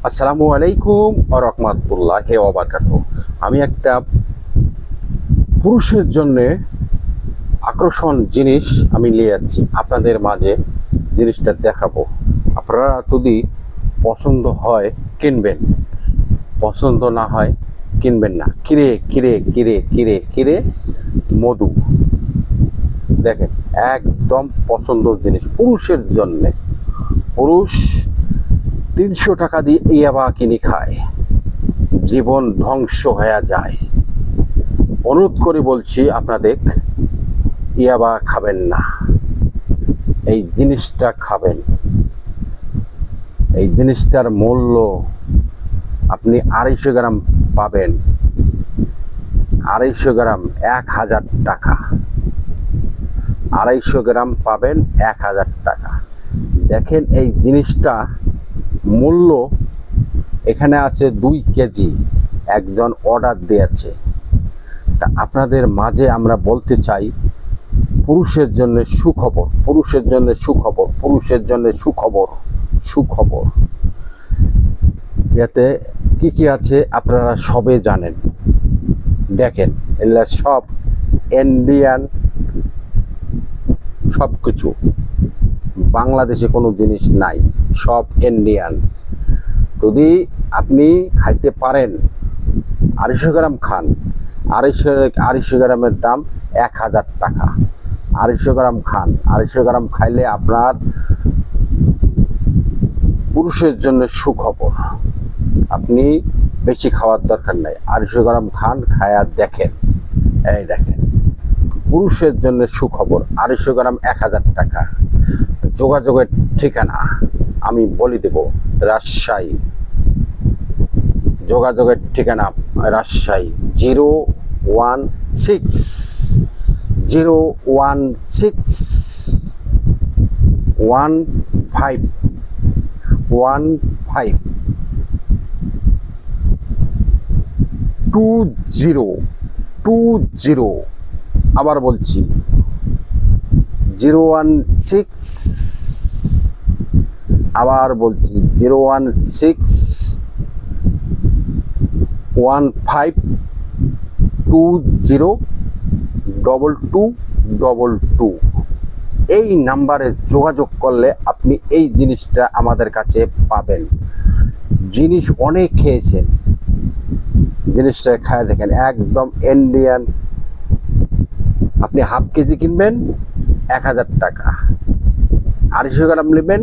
আসসালামু আলাইকুম ওয়া রাহমাতুল্লাহি ওয়া বারাকাতুহু। আমি একটা পুরুষের জন্য আকর্ষণ জিনিস আমি নিয়ে যাচ্ছি আপনাদের মাঝে, জিনিসটা দেখাবো। আপনারা যদি পছন্দ হয় কিনবেন, পছন্দ না হয় কিনবেন না। কিরে কিরে কিরে কিরে কিরে মধু, দেখেন একদম পছন্দের জিনিস পুরুষের জন্যে। পুরুষ 300 টাকা দিয়ে ইয়াবা কিনে খায়, জীবন ধ্বংস হয়ে যায়। অনুরোধ করে বলছি আপনাদের, ইয়াবা খাবেন না, এই জিনিসটা খাবেন। এই জিনিসটার মূল্য আপনি 250 গ্রাম পাবেন। 250 গ্রাম 1000 টাকা। 250 গ্রাম পাবেন 1000 টাকা। দেখেন এই জিনিসটা মূল্য এখানে আছে 2 কেজি, একজন অর্ডার দিয়েছে। তা আপনাদের মাঝে আমরা বলতে চাই, পুরুষের জন্য সুখবর, পুরুষের জন্য সুখবর, পুরুষের জন্য সুখবর, সুখবর। এতে কি কি আছে আপনারা সবে জানেন। দেখেন এগুলা সব ইন্ডিয়ান, সব কিছু, বাংলাদেশে কোনো জিনিস নাই, সব ইন্ডিয়ান। যদি আপনি খাইতে পারেন, 250 গ্রাম খান। 250 গ্রামের দাম 1000 টাকা। 250 গ্রাম খান। 250 গ্রাম খাইলে আপনার পুরুষের জন্য সুখবর। আপনি বেশি খাওয়ার দরকার নাই, 250 গ্রাম খান, খায়া দেখেন। এই দেখেন পুরুষের জন্য সুখবর। 250 গ্রাম 1000 টাকা। যোগাযোগের ঠিকানা আমি বলে দেব, রাজশাহী। যোগাযোগের ঠিকানা রাজশাহী 016 15 2020। আবার বলছি 016, আবার বলছি 016 15202222। এই নাম্বারে যোগাযোগ করলে আপনি এই জিনিসটা আমাদের কাছে পাবেন। জিনিস অনেক খেয়েছেন, জিনিসটা খায় দেখেন, একদম ইন্ডিয়ান। আপনি হাফ কেজি কিনবেন 1000 টাকা, 250 গ্রাম নেবেন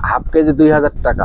হাফ কেজি 2000 টাকা।